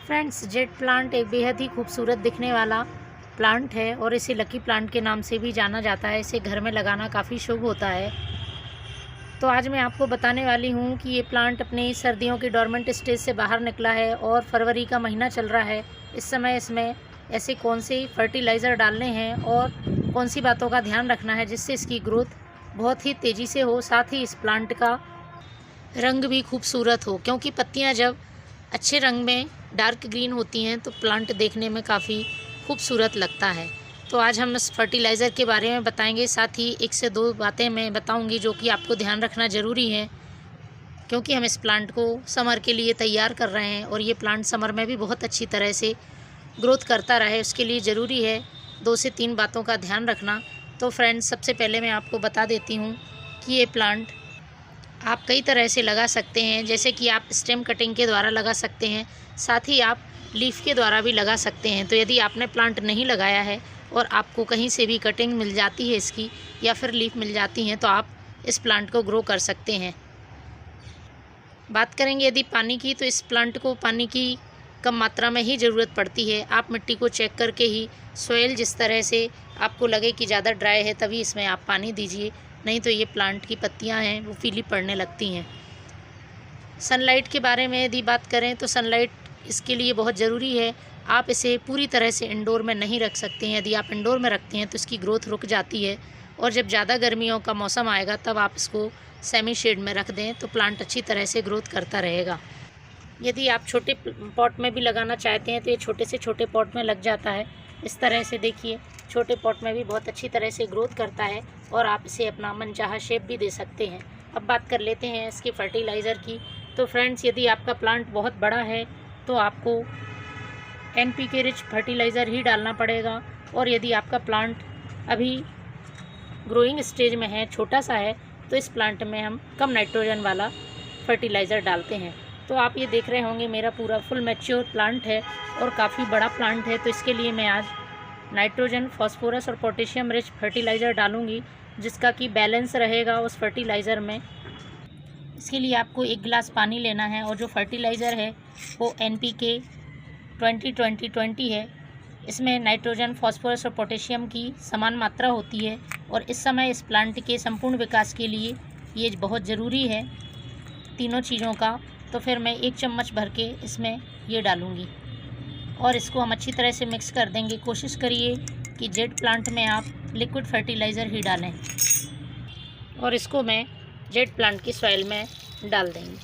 Friends, jade plant एक बेहद ही खूबसूरत दिखने वाला प्लांट है और इसे लकी प्लांट के नाम से भी जाना जाता है। इसे घर में लगाना काफ़ी शुभ होता है। तो आज मैं आपको बताने वाली हूँ कि ये प्लांट अपनी सर्दियों की डोरमेंट स्टेज से बाहर निकला है और फरवरी का महीना चल रहा है। इस समय इसमें ऐसे कौन से फर्टिलाइज़र डालने हैं और कौन सी बातों का ध्यान रखना है जिससे इसकी ग्रोथ बहुत ही तेज़ी से हो, साथ ही इस प्लांट का रंग भी खूबसूरत हो, क्योंकि पत्तियाँ जब अच्छे रंग में डार्क ग्रीन होती हैं तो प्लांट देखने में काफ़ी खूबसूरत लगता है। तो आज हम इस फर्टिलाइज़र के बारे में बताएंगे, साथ ही 1 से 2 बातें मैं बताऊंगी जो कि आपको ध्यान रखना ज़रूरी है, क्योंकि हम इस प्लांट को समर के लिए तैयार कर रहे हैं और ये प्लांट समर में भी बहुत अच्छी तरह से ग्रोथ करता रहे। उसके लिए ज़रूरी है 2 से 3 बातों का ध्यान रखना। तो फ्रेंड्स, सबसे पहले मैं आपको बता देती हूँ कि ये प्लांट आप कई तरह से लगा सकते हैं, जैसे कि आप स्टेम कटिंग के द्वारा लगा सकते हैं, साथ ही आप लीफ के द्वारा भी लगा सकते हैं। तो यदि आपने प्लांट नहीं लगाया है और आपको कहीं से भी कटिंग मिल जाती है इसकी या फिर लीफ मिल जाती हैं, तो आप इस प्लांट को ग्रो कर सकते हैं। बात करेंगे यदि पानी की, तो इस प्लांट को पानी की कम मात्रा में ही ज़रूरत पड़ती है। आप मिट्टी को चेक करके ही, सॉइल जिस तरह से आपको लगे कि ज़्यादा ड्राई है तभी इसमें आप पानी दीजिए, नहीं तो ये प्लांट की पत्तियां हैं वो पीली पड़ने लगती हैं। सनलाइट के बारे में यदि बात करें तो सनलाइट इसके लिए बहुत ज़रूरी है। आप इसे पूरी तरह से इंडोर में नहीं रख सकते हैं। यदि आप इंडोर में रखते हैं तो इसकी ग्रोथ रुक जाती है और जब ज़्यादा गर्मियों का मौसम आएगा तब आप इसको सेमी शेड में रख दें तो प्लांट अच्छी तरह से ग्रोथ करता रहेगा। यदि आप छोटे पॉट में भी लगाना चाहते हैं तो ये छोटे से छोटे पॉट में लग जाता है। इस तरह से देखिए, छोटे पॉट में भी बहुत अच्छी तरह से ग्रोथ करता है और आप इसे अपना मनचाहा शेप भी दे सकते हैं। अब बात कर लेते हैं इसके फर्टिलाइज़र की। तो फ्रेंड्स, यदि आपका प्लांट बहुत बड़ा है तो आपको NPK रिच फर्टिलाइज़र ही डालना पड़ेगा, और यदि आपका प्लांट अभी ग्रोइंग स्टेज में है, छोटा सा है, तो इस प्लांट में हम कम नाइट्रोजन वाला फर्टिलाइज़र डालते हैं। तो आप ये देख रहे होंगे मेरा पूरा फुल मैच्योर प्लांट है और काफ़ी बड़ा प्लांट है, तो इसके लिए मैं आज नाइट्रोजन, फॉस्फोरस और पोटेशियम रिच फर्टिलाइज़र डालूंगी, जिसका कि बैलेंस रहेगा उस फर्टिलाइज़र में। इसके लिए आपको 1 गिलास पानी लेना है और जो फर्टिलाइज़र है वो NPK 20-20-20 है। इसमें नाइट्रोजन, फॉस्फोरस और पोटेशियम की समान मात्रा होती है और इस समय इस प्लांट के संपूर्ण विकास के लिए ये बहुत ज़रूरी है, तीनों चीज़ों का। तो फिर मैं 1 चम्मच भर के इसमें ये डालूँगी और इसको हम अच्छी तरह से मिक्स कर देंगे। कोशिश करिए कि जेट प्लांट में आप लिक्विड फर्टिलाइज़र ही डालें और इसको मैं जेट प्लांट की सॉइल में डाल देंगे।